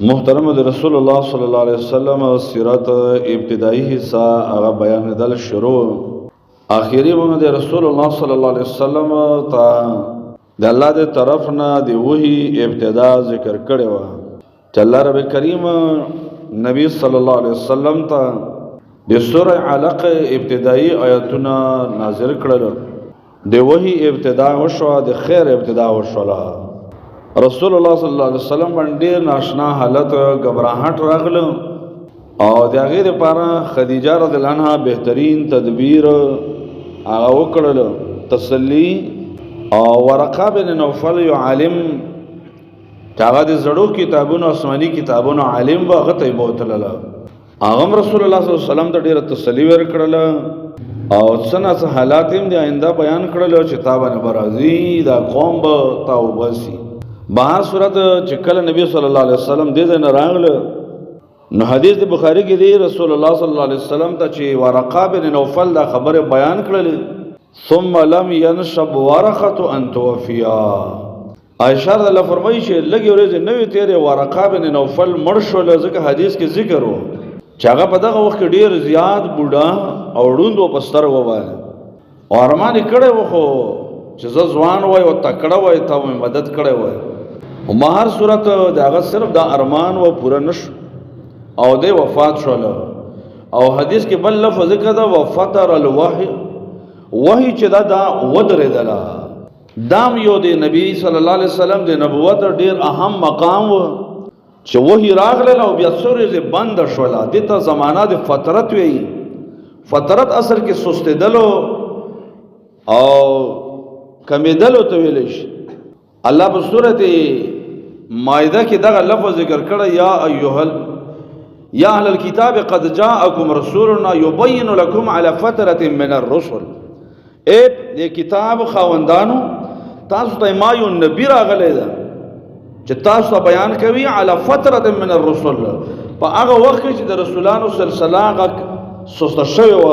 محترم د رسول الله صلی الله علیه وسلم سیرت ابتدائی حصہ هغه بیان دل شروع اخیری باندې د رسول الله صلی الله علیه وسلم ته د الله د طرف نه دی وਹੀ ابتدا ذکر کړي و چې الله رب کریم نبی صلی الله علیه وسلم ته د سوره علق ابتدائی آیاتونه نازل کړل دی وਹੀ ابتدا وشو د خیر ابتدا وشولا رسول الله صلی الله علیه وسلم باندې ناشنا حالت غبرهټ راغله او د هغه لپاره خدیجه رضی الله عنها بهترین تدبیر هغه وکړل تسلی او ورقه بن نوفل یو عالم هغه د زړو کتابونو آسماني کتابونو عالم هغه ته بوتلل هغه رسول الله صلی الله علیه وسلم ته ډیره تسلی ورکړل او څنګه حالات هم د آینده بیان کړل چې تابانه برازي دا قوم به توبسي بہر صورت چکل نبی صلی اللہ علیہ وسلم دے دینا راغل نو حدیث دی بخاری کی دی رسول اللہ صلی اللہ علیہ وسلم تا چی ورقا بن نوفل دا خبر بیان کرلی ثم لم ینشب ورقت ان توفیا عائشہ رضی اللہ فرمائی چی لگی ورز نوی تیرے ورقا بن نوفل مرشو لذکر حدیث کی ذکر ہو چاگا پا دغا وقت دیر زیاد بودا او روندو پستر ہو بائی او ارمانی کڑے وخو چیزا زوان ہوئی و تکڑا ہوئی تا وہ مدد کڑے ہوئی ما هر صورت داغه صرف دا ارمان و پورا نش او د وفات شول او حدیث کې بل لفظ کده وفتر الوحی وحی چې دا ودره دلا دام یو د نبی صلی الله علیه وسلم د نبوت ډیر اهم مقام و چې وحی راغله او بیا سورې بند شول د ته زمانہ د فترت وی فترت اصل کې سستدلو او کمیدلو ته ویل شي الله په سورته مائده کې دغه لفظ ذکر کړه یا اهل الكتاب قد جاءكم رسولنا يبين لكم على فتره من الرسل اے دې کتاب خاوندانو تاسو ته ما یو نبی راغلی دا چې تاسو بیان کوي على فتره من الرسل په هغه وخت چې د رسولانو سلسله غ سست شوی و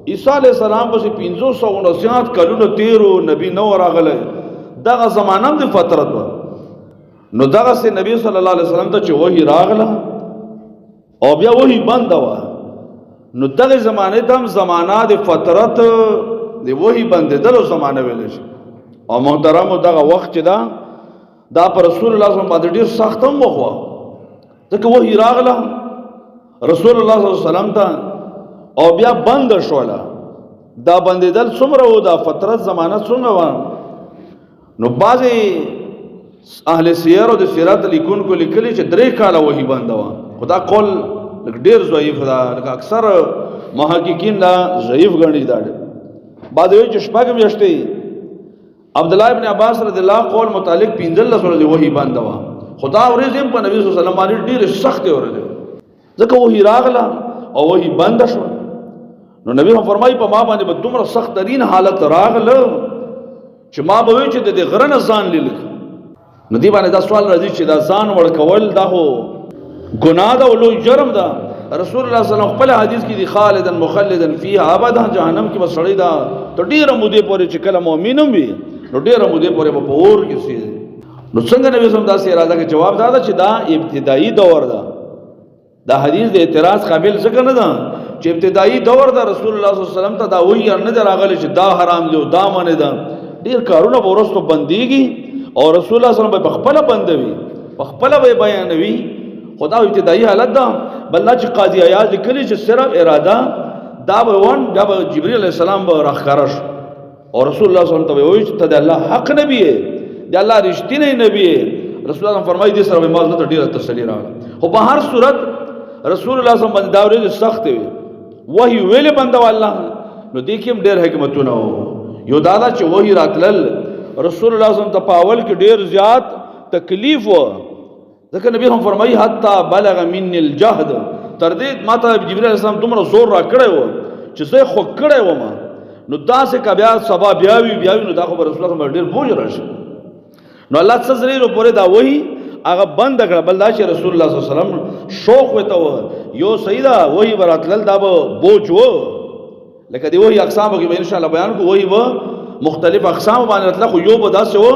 عیسی علیہ السلام په 590 کلونو تیرو نبی نو راغلی دغه زمانه د فترت و نو دغه سي نبی صلی الله علیه وسلم ته چې وਹੀ راغله او بیا وਹੀ بند و نو دغه زمانه دم زمانہ د فترت د وਹੀ بند دلو زمانه ویل شي او محترم دغه وخت چې دا پر رسول الله صلی الله علیه وسلم باندې ډیر سخت هم وخوا ځکه وਹੀ راغله رسول الله صلی الله علیه وسلم ته او بیا بند شوله دا بندیدل څومره و دا فترت زمانہ څنګه و نو بعضی اهل سیر او د سیرت لیکون کو لیکلی چې درې کاله وਹੀ بند و خدا قول ډیر ضعیف دا اکثر محققین لا ضعیف غنی دا بعد یو چې شپږ میاشتې عبد الله ابن عباس رضی الله قول متعلق 15 سره وਹੀ بند و خدا ورزم په نبی صلی الله علیه وسلم باندې ډیر سخت ورته ځکه وਹੀ راغله او وਹੀ بند شو نو نبی هم فرمایي په ما باندې به دومره سخت ترین حالت راغله چې ما به وی چې د غرنه ځان لیک نو دی باندې دا سوال راځي چې دا ځان ورکول دا هو ګناه ده او لوی جرم ده رسول الله صلی الله علیه وسلم خپل حدیث کې دی خالدن مخلدن فیها ابدا جهنم کې وسړی دا ته ډیره مودې پورې چې کله مؤمنم وي نو ډیره مودې پورې په اور کې سي نو څنګه نبی صلی الله علیه وسلم دا سي اراده کې جواب دادا چې دا ابتدایي دور ده دا حدیث د اعتراض قابل څنګه نه ده چې ابتدایي دور ده رسول الله صلی الله علیه وسلم ته دا وਹੀ نه راغلی چې دا حرام دی دا منه ده ډیر کارونه ورستو بنديږي او رسول الله صلی الله علیه وسلم په خپل بندوي په خپل بیانوي خدا ابتدایي حالت ده بل چې قاضي ایاز لیکلي چې صرف اراده دا به وان دا جبرئیل علیہ السلام به راخرش او رسول الله صلی الله علیه وسلم ته وایي چې ته الله حق نبی دی دی الله رښتینی نبی رسول الله فرمایي دې سره به مازه ډیره تسلی راغله خو په هر صورت رسول الله صلی الله علیه وسلم دا ورته سخت وي وਹੀ ویل بندو الله نو دې کې ډېر حکمتونه یو دادا چې وਹੀ راتلل رسول الله صلی الله علیه وسلم ته پاول کې ډیر زیات تکلیف و ځکه نبی هم فرمایي حتا بلغ من الجهد تر دې ماته جبرئیل علیہ السلام دومره زور را کړی و چې زه خو کړی و ما نو داسې کبیا سبا بیاوی نو دا خو رسول الله ډیر بوج راشي نو الله څه زری پورې دا وਹੀ هغه بند کړ بل دا چې رسول الله صلی الله علیه وسلم شوق وته و یو سیدا وਹੀ براتل دا بوج و لکه دی وਹੀ اقسام کې ان شاء الله بیان کو وਹੀ مختلف اقسام باندې راتله خو یو به داسې و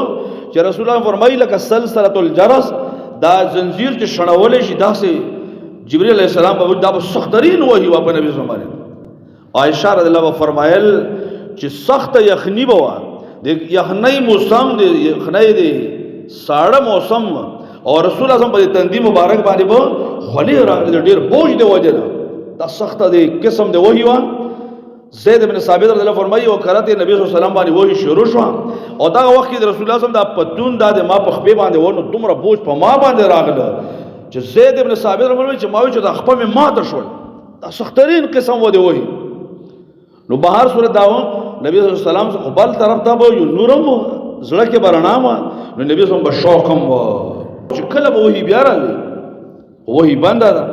چې رسول الله فرمایي لکه سلسله الجرس دا زنجیر چې شړولې شي داسې جبرئیل علیہ السلام به دا سخترین وحی و په نبی زمانه. عائشہ رضی الله عنها فرمایل چې سخت یخنی بوا د یخنی موسم دی، یخنی دی ساړه موسم، او رسول الله صلی الله علیه وسلم په تندی مبارک باندې به خلی راغلی ډیر بوج دی وجه دا سخت دی قسم دی وحی و. زید بن ثابت رضی الله فرمایي او قرات نبی صلی الله علیه وسلم باندې وحی شروع شو، او دا وخت کې رسول الله صلی الله علیه وسلم دا پتون د ما په خپې باندې ورنو دومره بوج په ما باندې راغله چې زید بن ثابت فرمایي چې ما چې د خپل ماته شول دا سخترین قسم و دی وحی. نو بهر صورت داو نبی صلی الله علیه وسلم بل طرف ته به یو نورم زړه کې برنامه نو نبی صلی الله علیه وسلم بشوقم و چې کله به وحی بیا راځي وحی بنده ده.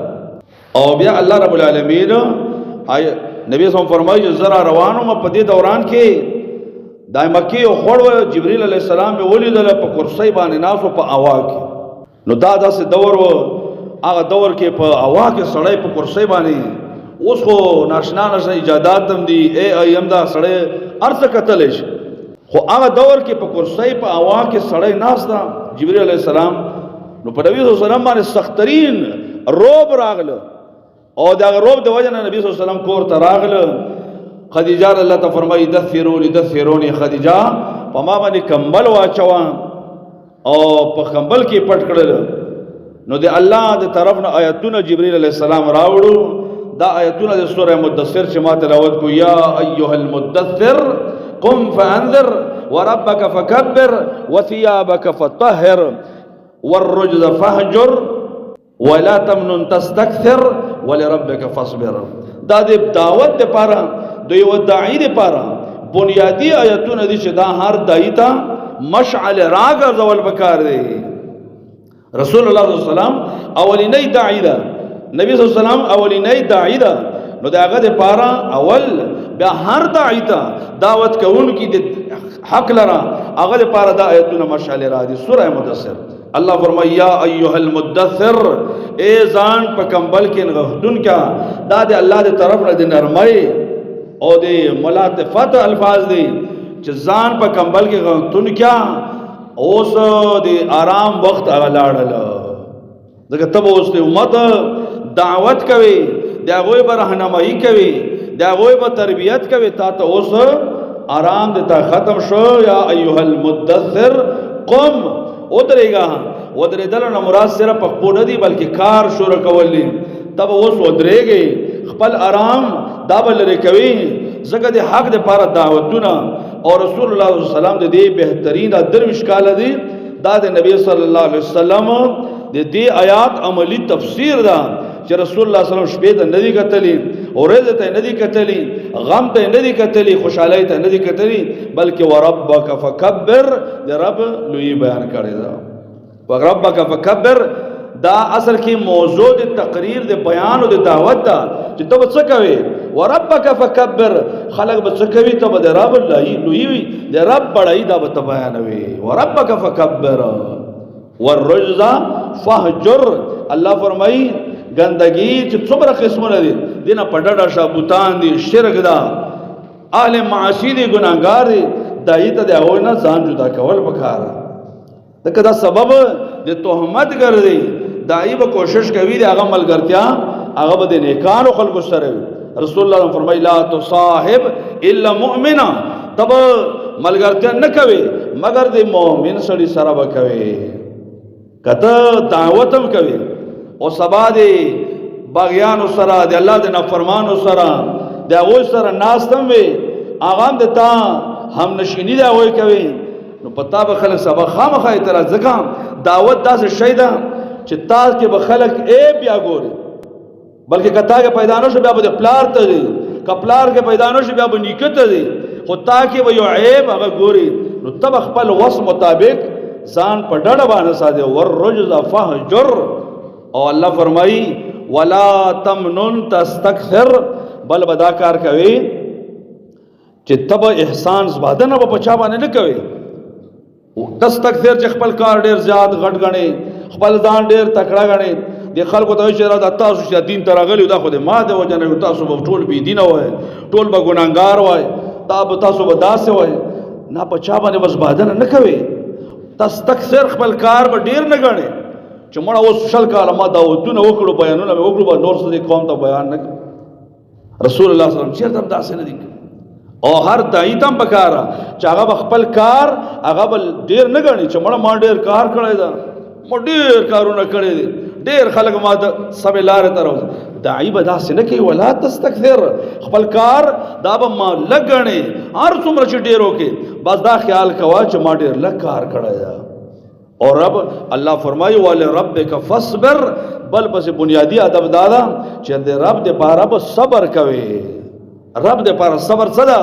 او بیا الله رب العالمین نبی صلی الله علیه وسلم فرمایي چې زرا روانو په دې دوران کې د مکی او خړو جبرئیل علیه السلام به ولیدل په کرسی باندې ناسو په اوا کې. نو دا داسې دور و، هغه دور کې په اوا کې سړی په کرسی باندې، اوس خو ناشنا ناشنا ایجادات هم دي ایم دا سړی ارڅ کتلی شي، خو هغه دور کې په کرسی په اوا کې سړی ناست ده جبرئیل علیه السلام. نو په نبی صلی الله علیه وسلم باندې سخترین روب راغله، او دا روب د وجه نه نبی صلی الله علیه وسلم کور ته راغله. خدیجه الله ته فرمایي دثروني خدیجه په ما باندې کمبل واچوا او په کمبل کې پټ کړل. نو د الله د طرف نه آیتونه جبرئیل علیه السلام راوړو، دا آیتونه د سوره مدثر چې ما تلاوت کو، یا ایها المدثر قم فانذر وربك فكبر وثيابك فطهر والرجز فهجر ولا تمنن تستكثر ولربك فاصبر. دا د دعوت د پاره د یو داعی د پاره بنیادی آیتونه دي چې دا هر داعی ته مشعل راګه زول بکار دی. رسول الله صلی الله علیه وسلم اولینی داعی ده، نبی صلی الله علیه وسلم اولینی داعی ده. نو دا هغه د پاره اول بیا هر داعی ته دعوت کوونکی د حق لرا هغه د پاره دا آیتونه مشعل را دي. سوره مدثر الله فرمایا یا ایها المدثر، اے ځان په کمبل کې نغښتون کا، دا د الله د طرف نه د نرمۍ او د ملاطفت الفاظ دي چې ځان په کمبل کې غښتون کا. اوس د آرام وخت هغه لاړل، ځکه ته به اوس د امت دعوت کوي، د هغوی به رهنمایي کوي، د هغوی به تربیت کوي. تا ته اوس آرام د تا ختم شو. یا ایها المدثر قم، ودرېږه. ودرېدل نه مراد صرف پخپو نه دي بلکې کار شروع کول دي. تب اوس ودرېږي، خپل آرام دا به لرې کوي، ځکه د حق دپاره دعوتونه او رسول الله صلی الله علیه وسلم د دې بهترین درویش کاله دي. دا د نبی صلی الله علیه وسلم د دې آیات عملی تفسیر ده چې رسول الله صلی الله علیه وسلم شپې ته نه دي کتلي، ورځ ته نه دي کتلي، غم ته نه دي کتلي، خوشحالۍ ته نه دي کتلي، بلکې وربک فکبر د رب لوی بیان کړی ده. وربک فکبر دا اصل کې موضوع د تقریر د بیان او د دعوت ده چې ته به څه کوې. وربک فکبر، خلق به څه کوي، ته به د رب لوی وي، د رب بړایي دا به ته بیانوي. وربک فکبر والرجز فهجر. الله فرمایي گندگی چې څومره قسمونه دي، دینه پټډا شابوتان دي، شرک ده، اهل معاصی دي، ګناهګار دي، دای ته د هغوی نه ځان جدا کول پکار. دغه دا سبب د تهمت ګرځي. دای به کوشش کوي د هغه ملګرتیا هغه به د نیکانو خلکو سره وي. رسول الله فرمایي لا تصاحب الا مؤمنا، تب ملګرتیا نه کوي مگر د مؤمن سړي سره به کوي. کته دعوت هم کوي او سبا دی باغیانو سره، د الله د نافرمانو سره، د هغوی سره ناست هم وي، هغه هم د تا هم نشیني د هغوی کوي. نو پتا به خلک سبا خامخا اعتراض، ځکه دعوت داسې شی ده چې تا کې به خلک بیا ګوري، بلکې که تا کې پیدا نه شو بیا به د پلار ته ځي، که پلار کې پیدا نه شو بیا به نیکه ته ځي، خو تا کې به یو عیب هغه ګوري. نو ته به خپل وس مطابق ځان په ډډه باندې ساتي. والرجز فهجر. او الله فرمایي ولا تمنن تستكثر، بل بدا کار کوي چې تب احسان زباده نه په چا باندې نه کوي. تستكثر چې خپل کار ډیر زیات غټ غني، خپل ځان ډیر تکړه غني، د خلکو ته چې را د تاسو چې دین ته راغلی دا خو د ما د وجه نه تاسو به ټول بی دینه وای، ټول به ګناهګار وای، دا به تاسو به داسې وای. نه په چا باندې بس باده نه کوي. تستكثر خپل کار به ډیر نه غني، چې مړه اوس شل کاله ما دعوتونه وکړو بیانونه مې وکړو به نور څه دې قوم ته بیان نه کړم. رسول الله صلی الله علیه وسلم چېرته هم داسې نه دي او هر دایي ته هم پکاره چې هغه به خپل کار هغه به ډېر نه ګڼي چې مړه ما ډېر کار کړی ده، ما ډېر کارونه کړی دي، ډېر خلک ما د سمې لارې ته راوځي. داعي به داسې نه کوي، ولا تستکثر، خپل کار دا به ما لږ ګڼې، هر څومره چې ډېر وکړي بس دا خیال کوه چې ما ډېر لږ کار کړی ده. اور رب الله فرمایي ولربک فاصبر، بل پس بنیادی ادب دا ده چې د رب دپاره به صبر کوي. رب دپاره صبر څه ده؟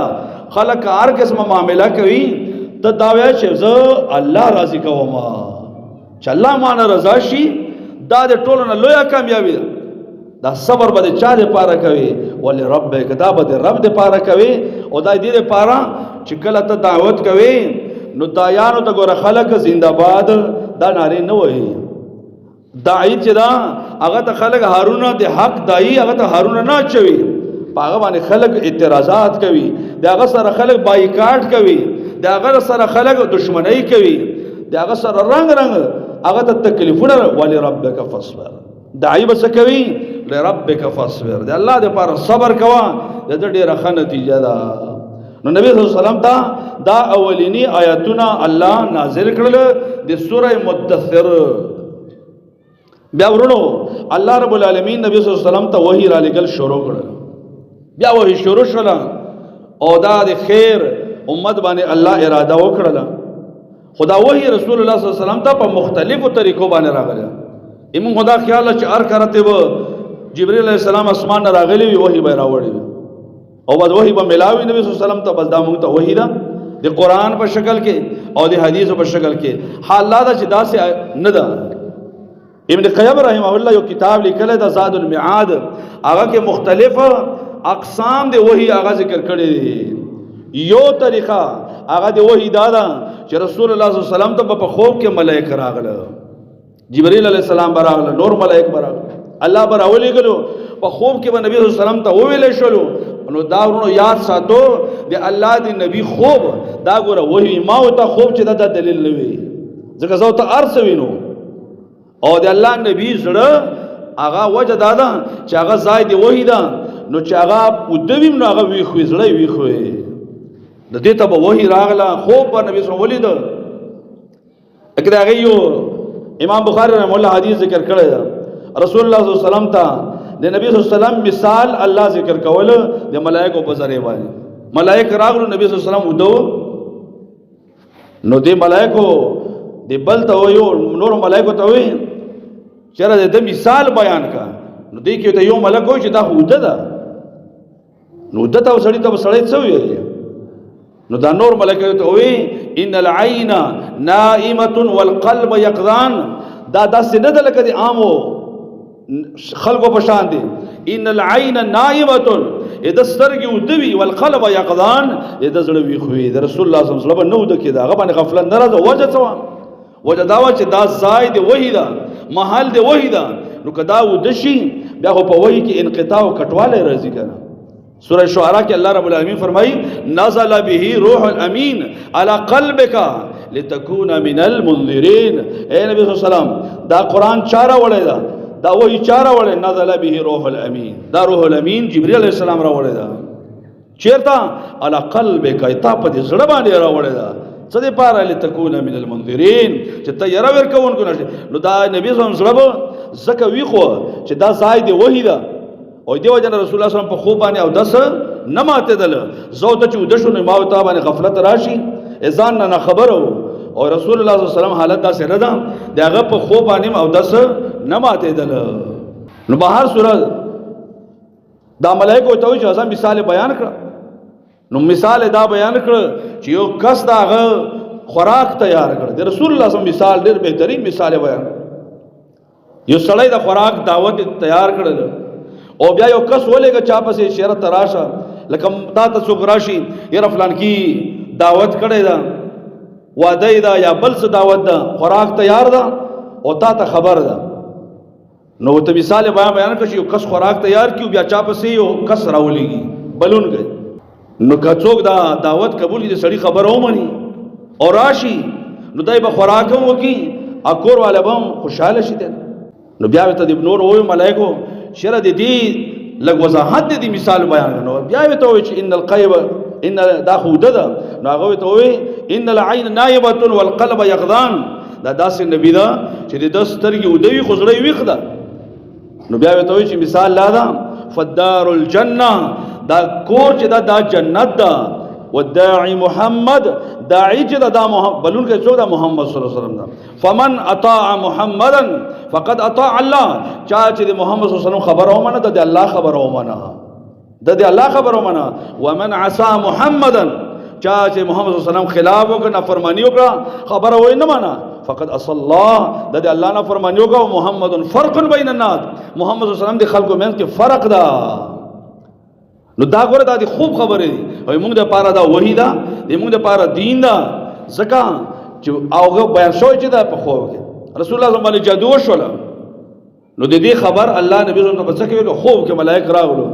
خلک هر قسمه معامله کوي، ته دا وایه چې زه الله راضي کوم، چې الله ما نه رضا شي دا د ټولو نه لویه کامیابي ده. دا صبر به د چا دپاره کوي؟ ولربک، دا به د رب دپاره کوي. او دا دې دپاره چې کله ته دعوت کوي نو دایانو ته ګوره خلک زنده‌باد دا نارې نه وایي. داعي چې دا هغه ته خلک هارونه د حق داعي هغه ته هارونه نه اچوي، په هغه باندې خلک اعتراضات کوي، د هغه سره خلک بایکاټ کوي، د هغه سره خلک دشمنی کوي، د هغه سره رنگ هغه ته تکلیفونه. ولربک فاصبر، داعي به څه کوي؟ لربک فاصبر، د الله دپاره صبر کوه، د ده ډېره ښه نتیجه ده. نو نبی صلی الله علیه وسلم ته دا اولینی آیاتونه الله نازل کړل د سوره مدثر. بیا ورونو الله رب العالمین نبی صلی الله علیه وسلم ته وحی را لګل شروع کړل. بیا وحی شروع شول او دا د خیر امت باندې الله اراده وکړه. خدا وحی رسول الله صلی الله علیه وسلم ته په مختلفو طریقو باندې راغلی. ایمون خدا خیال چې هر کرته و جبرئیل علیہ السلام اسمان نه راغلی وي، وحی به راوړي او بعد وحی به ملاوي نبی صلی الله علیه وسلم ته. بس دا موږ ته وحی ده د قرآن په شکل کې او د حدیثو په شکل کې. حال دا چې داسې نه ده. ابن قیم رحمه الله یو کتاب لیکلی ده زاد المعاد، هغه کې مختلف اقسام د وحی هغه ذکر کړی دي. یو طریقه هغه د وحی دا ده چې رسول الله صلی الله علیه وسلم ته په خوب کې ملائکه راغله، جبرئیل علیہ السلام براغله، نور ملائک براغله، الله براولي غلو په خوب کې به نبی صلی الله علیه وسلم ته وویل شلو. نو دا ورونو یاد ساتو د الله دی نبی خوب دا ګوره وحی ما او ته خوب چې دا دلیل نه وي، ځکه زه ته ارس وینو او د الله نبی زړه هغه وجه دا ده چې هغه ځای دی وحی ده، نو چې هغه ودویم نو هغه وی خو زړه وی خو د دې ته به وحی راغله. خوب په نبی صلی الله علیه وسلم اکدا غيو امام بخاری رحمه الله حدیث ذکر کړی ده. رسول الله صلی الله علیه وسلم ته د نبی صلی الله علیه وسلم مثال الله ذکر کول د ملائکه په ذریعہ باندې. ملائکه راغلو نبی صلی الله علیه وسلم ودو، نو د ملائکه د بل ته ویو نور ملائکه ته وی چیرې د مثال بیان کا. نو دې کې ته یو ملک وي چې دا هوده ده، نو د ته سړی ته سړی څه وی، نو دا نور ملائکه ته وی ان العين نائمه والقلب يقظان. دا داسې نه ده لکه د عامو خلقو پشان دي. ان العين نائمه، اذا سترګي ودوي، والقلب يقظان، اذا زړه وی خوې. د رسول الله صلی الله علیه وسلم نو د کېدا هغه باندې غفلت نه راځي. وجه څه؟ وجه دا و چې دا ځای دی وحی ده، محل دی وحی ده. نو کدا ودشي بیا خو په وحی کې انقطاع او کټواله راځي کنه. سورہ شعراء کې الله رب العالمین فرمایي نزل به روح الامین على قلبك لتكون من المنذرین. اے نبی صلی الله علیه وسلم دا قرآن چاره وړی دا، دا وحی چاره وړی. نزل به روح الامین، دا روح الامین جبرئیل علیہ السلام را وړی دا. چیرته؟ على قلبك، تا په دې زړه باندې را وړی دا. څه دې پاره؟ لتكون من المنذرین، چې ته یره ورکوونکو نشي. نو دا نبی صلی الله علیه وسلم زکه وی خو چې دا ځای دی وحی دا. او دیو جن رسول الله صلی الله علیه وسلم په خوب باندې او دس نه ماته دل زو ته چې ودشو نه ما ته باندې غفلت راشي اذان نه خبرو. او رسول الله صلی الله علیه وسلم حالت دا سره ده دغه په خوب باندې او دس نه ماته دل. نو بهر صورت دا ملائکه ته چې ځم مثال بیان کړ. نو مثال دا بیان کړ چې یو کس داغه خوراک تیار کړ. د رسول الله صلی الله علیه وسلم مثال ډېر بهترین مثال بیان کړ. یو سړی د خوراک دعوت تیار کړل او بیا یو کس ولېږه چا پسې شرط راشه لکه تا ته څوک راشي یاره فلان کی دعوت کړی ده، واده ده یا بل څه دعوت ده، خوراک تیار ده او تا ته خبر ده. نو ته مثال بیان کړ چې یو کس خوراک تیار کیو بیا چا پسې یو کس راولېږي بلون گئی. نو که څوک دا دعوت قبول کړي سړی خبر ومني او راشي نو دای به خوراک هم وکړي اکور والا بم خوشاله شي نو بیا ته د نور وای ملائکو شر دې لګ وضاحت دې مثال بیان نو بیا ته وای چې ان القیب ان دا خودده نو هغه ته وای ان العين نائبه والقلب يقظان دا داسې نبی دا چې د سترګې ودوي خزړې ویخده نو بیا ته وای چې مثال لا دا فدار الجنه دا کور چې دا جنت دا والداعي محمد داعي چې دا محمد بلون کې څو دا محمد صلی الله علیه وسلم دا فمن اطاع محمدا فقد اطاع الله چا چې محمد صلی الله علیه وسلم خبره ومنه د الله خبره ومنه د الله خبره ومنه ومن عصى محمدا چا چې محمد صلی الله علیه وسلم خلاف وکړه نافرمانی وکړه خبره وای نه منه فقد اصل الله د الله نافرمانی وکړه محمد فرق بین الناس محمد صلی الله علیه وسلم د خلکو منځ کې فرق ده نو دا ګوره دا د خوب خبره دي او موږ د پاره دا وحی دا موږ د پاره دین دا زکه چې اوغه بیان شوی چې دا په خوب کې رسول الله صلی الله علیه وسلم جادو شول نو د دې خبر الله نبی صلی الله علیه وسلم څخه خوب کې ملائک راغلو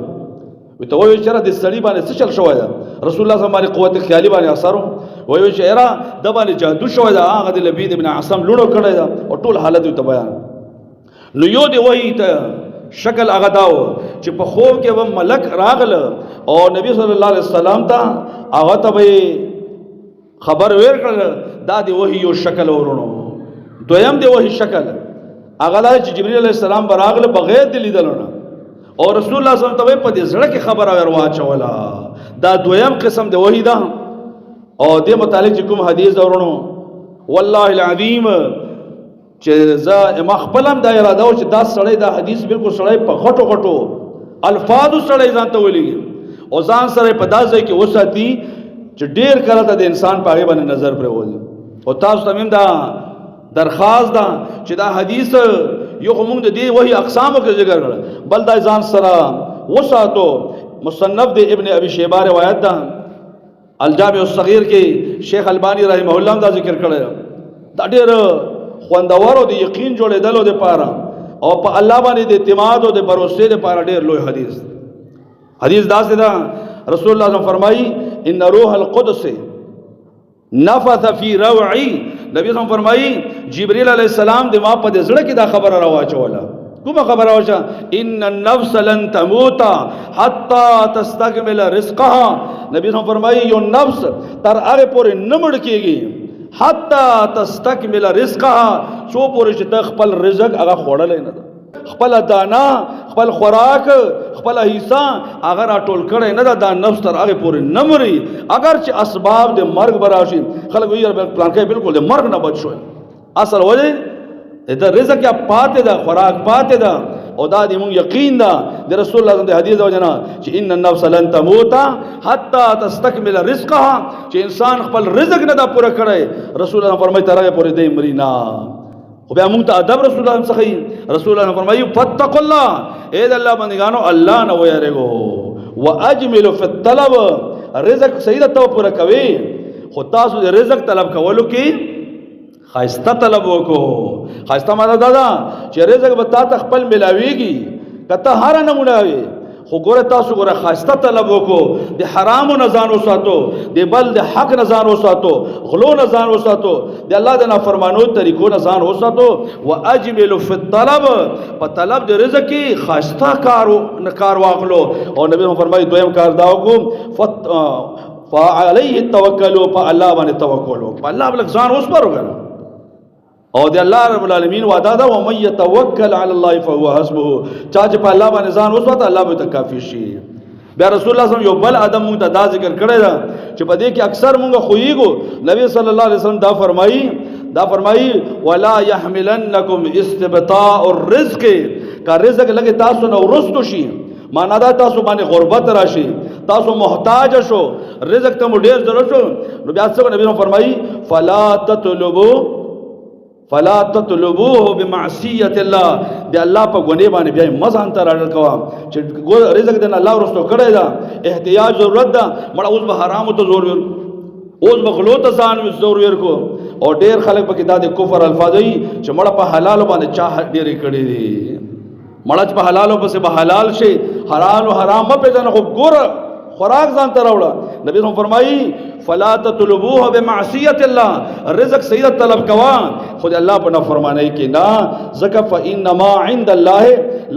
وته وایي چې را د سړي باندې څه چل شوی دا رسول الله صلی الله علیه وسلم قوت خیالي باندې اثر وایي چې را د باندې جادو شوی دا هغه د لبید ابن عاصم لونو کړی دا او ټول حالت ته بیان نو یو دی وایي ته شکل هغه داو چې په خوب کې و ملک راغله او نبی صلی الله علیه وسلم ته هغه ته خبر ور کړل دا دی وحی یو شکل ورونو دویم دی وحی شکل هغه دا چې جبرئیل علیه السلام براغله بغیر د لیدلونه او رسول الله صلی الله علیه وسلم په دې زړه کې خبر ور واچولا دا دویم قسم دی وحی دا او دې متعلق کوم حدیث ورونو والله العظیم چې زه ما خپلم دا اراده و چې دا سړی دا حدیث بالکل سړی په غټو غټو الفاظ سړی ځان ته ولي او ځان سره په داسې کې وساتي چې ډیر کله ته د انسان په هغه باندې نظر پر وځي او تاسو تمیم دا درخواست دا چې دا حدیث یو موږ د دې وحی اقسامو کې ذکر کړل بل دا ځان سره وساتو مصنف د ابن ابي شيبه روایت ده الجامع الصغير کې شیخ البانی رحمه الله دا ذکر کړی دا ډیر خوندورو د یقین جوړېدلو د پاره او په الله باندې د اعتماد او د باور د پاره ډېر لوی حدیث داسې ده رسول الله صلی فرمایي ان روح القدس نفث فی روعی نبی صلی فرمایي جبرئیل علیہ السلام د ما په زړه کې دا خبره راواچوله کومه خبره واچا ان النفس لن تموت حتى تستكمل رزقها نبی صلی فرمایي یو نفس تر هغه پورې نه مړ کېږي حتی تستکمل رزقها سو پورې چې خپل رزق هغه خوړل نه ده خپل دانا خپل خوراک خپل حصہ هغه راټول کړي نه ده دا نفس تر هغه پورې نه مري اگر چې اسباب د مرګ براشي خلک وایي پلان کې بالکل د مرګ نه بچ شوی اصل وجه دا رزق یا پاتې ده خوراک پاتې ده او دا د موږ یقین ده د رسول الله د حدیث وجنا چې ان النفس لن تموت حتى تستكمل رزقها چې انسان خپل رزق نه دا پوره کړي رسول الله فرمایي تر هغه پورې دی مرینا خو بیا موږ ته ادب رسول الله څخه رسول الله فرمایي فتقوا الله اے د الله بندگانو الله نه ويرګو واجملوا في الطلب رزق صحیح ته پوره کوي خو تاسو د رزق طلب کولو کې خاصه طلب وکړو خاصه ماده دا چې رزق به تاسو خپل ملاويږي کته هر نمونه وي خو ګوره تاسو ګوره خاصه طلب وکړو د حرام نه ځان وساتو د بل د حق نه ځان وساتو غلو نه ځان وساتو د الله د نافرمانو طریقو نه ځان وساتو واجملوا في الطلب په طلب د رزق کې خاصه کار واخلو او نبی فرمایي دویم کار دا وکړو فعليه التوکل په الله باندې توکل وکړه الله بل ځان اوس پر وکړه او د الله رب العالمین وعده ده و من يتوکل علی الله فهو حسبه چا چې په الله باندې ځان وسوته الله به ته کافی شي بیا رسول الله صلی الله علیه وسلم یو بل ادم مونږ ته دا ذکر کړی دا چې په دې کې اکثر مونږ خوېګو نبی صلی الله علیه وسلم دا فرمایي ولا يحملنکم استبطاء الرزق کا رزق لګي تاسو نو ورستو شي معنا دا تاسو باندې غربت راشي تاسو محتاج شو رزق ته ډیر ضرورت شو نو بیا څنګه نبی فرمایي فلا تطلبوه بمعصیت الله دی الله په غونې باندې بیا مزان تر اړل کوم چې رزق دې الله ورستو کړی دا احتیاج ضرورت دا مړ اوس به حرام ته زور ور اوس به غلو ته ځان زور ور کو او ډیر خلک په کې د کفر الفاظ وي چې مړ په حلال باندې چا ډیر کړی دي مړ په حلال پسې به حلال شي حلال او حرام په ځان خو ګور خوراک ځان تر وړه نبی هم فرمایي فلا تطلبوه بمعصیت الله، رزق سید طلب کوا خود الله په نافرمانی کې نه، زکه فانما عند الله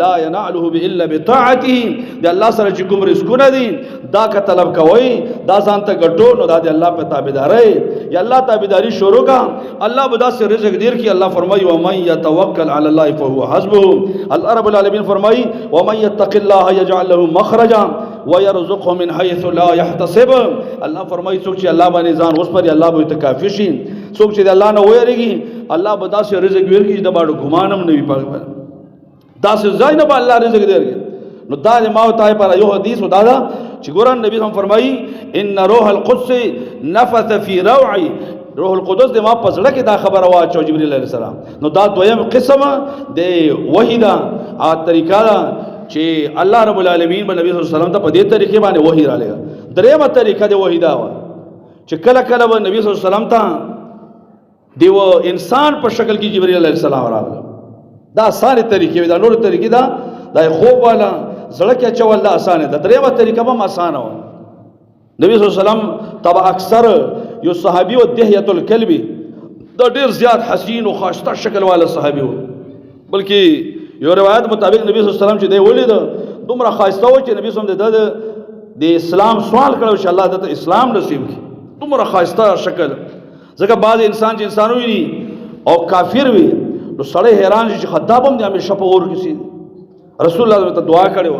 لا يناله الا بطاعته، د الله سره چې کوم رزقونه دي دا که طلب کوي دا ځان ته ګټو نو دا د الله په تابعداري یا الله تابعداري شروع کا، الله به دا سره رزق دیر کی. الله فرمایي ومن يتوکل على الله فهو حسبه، الله رب العالمین فرمایي ومن يتق الله يجعل له مخرجا ويرزقه من حيث لا يحتسب. الله فرمایي څوک چې الله باندې ځان اوس پر الله به تکافي شي، څوک چې الله نه وېریږي الله به دا سره رزق ورکړي د باندې ګمانم نه وي پاک دا سه ځای نه به الله رزق درکړي. نو دا ما او تای پر یو حدیث ودا دا چې ګوران نبی هم فرمایي ان روح القدس نفث في روعي، روح القدس د ما پزړه کې دا خبره واچو جبرئیل علیه السلام. نو دا دویم قسمه د وحی دا ا طریقه دا چې الله رب العالمین باندې نبی صلی الله علیه وسلم ته په دې طریقې باندې وحی را لګا. دریمه طریقه د وحی دا و چې کله کله به نبی صلی الله علیه وسلم ته دیو انسان په شکل کې جبرئیل علیه السلام راغله. دا ساره طریقې دا نور طریقې دا خوب والا زړه کې چول دا اسانه ده. دریمه طریقه هم اسانه و. نبی صلی الله علیه وسلم تبع اکثر یو صحابي او دهیه الکلب دا ډیر زیات حسین او خاصه شکل والا صحابي و، بلکې یو روایت مطابق نبی صلی الله علیه وسلم چې دی ولید دومره خاصه و چې نبی صلی الله علیه وسلم د اسلام سوال کړو چې الله ته اسلام نصیب کړي. دومره خاصه شکل ځکه بعض انسان چې انسان وي او کافر وي نو سړی حیران شي چې خداب هم د همیشه په اور کې سي. رسول الله ته دعا کړې و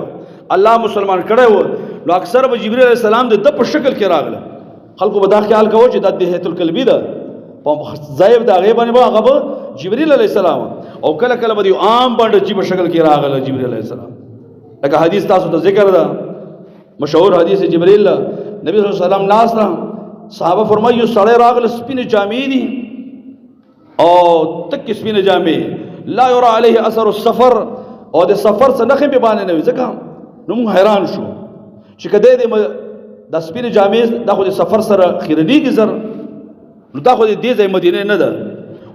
الله مسلمان کړی و نو اکثر به جبرئیل علیه السلام د په شکل کې راغله. خلکو به دا خیال کوي چې د دهیت الکلبی ده په ځای د هغه باندې هغه به جبرئیل علیه السلام او کله کله به عام باندې چې په شکل کې راغله جبرئیل علیه السلام. لکه حدیث تاسو ته ذکر ده مشهور حدیث جبرئیل نبی صلی الله علیه وسلم ناس نه صحابه فرمایي یو سړی راغله سپینې جامې دي او تک سپینې جامې لا یرا علیه اثر السفر او د سفر څخه نخې به باندې نه وي. ځکه نو موږ حیران شو چې کده د سپینې جامې د خو د سفر سره خیرنیږي زر نو دا خو د دې ځای مدینه نه ده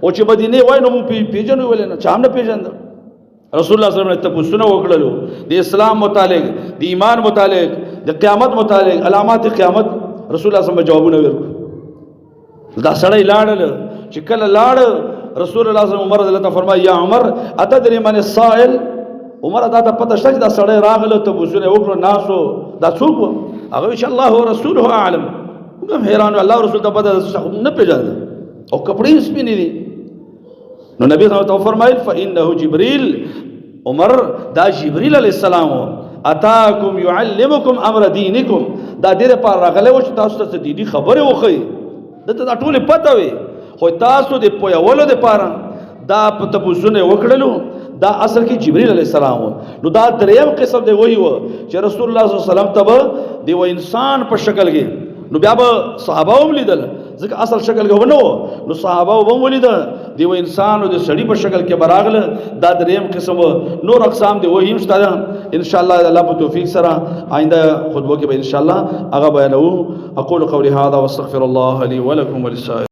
او چې مدینه وای نو موږ پیژنو ولې نه چا هم نه پیژند. رسول الله صلی الله علیه وسلم ته پوښتنه وکړلو د اسلام متعلق د ایمان متعلق د قیامت متعلق علامات قیامت. رسول الله صلی الله علیه وسلم جوابونه ورکړل. دا سړی لاړل چې کله لاړ رسول الله صلی الله علیه وسلم عمر رضی الله عنه فرمایي یا عمر اتدری من السائل، عمر دا ته پته شته چې دا سړی راغله ته وزونه وکړو ناسو دا څوک و؟ هغه چې الله او رسوله اعلم. موږ حیران الله رسول ته پته نه پیژاند او کپڑے سپینې دي. نو نبی صلی الله علیه وسلم فرمایل فانه جبريل، عمر دا جبريل علیہ السلام اتاکم يعلمکم امر دینکم، دا دې لپاره راغلی و چې تاسو ته دیني خبره وخی دته دا ټول پته وي خو تاسو د پویولو لپاره دا په تاسو وکړلو. دا اصل کې جبرئیل علیہ السلام نو دا دریم قسم دی وی و چې رسول الله صلی الله علیه وسلم ته دی و انسان په شکل کې نو بیا به صحابه هم لیدل ځکه اصل شکل کې ونه نو صحابه هم ولیدل دی و انسان او د سړي په شکل کې براغله. دا دریم قسم نور اقسام دی وی مستدا ان شاء الله الله په توفیق سره آینده خطبه کې به ان شاء الله هغه بیانو. اقول قولي هذا واستغفر الله لي ولكم وللسائر.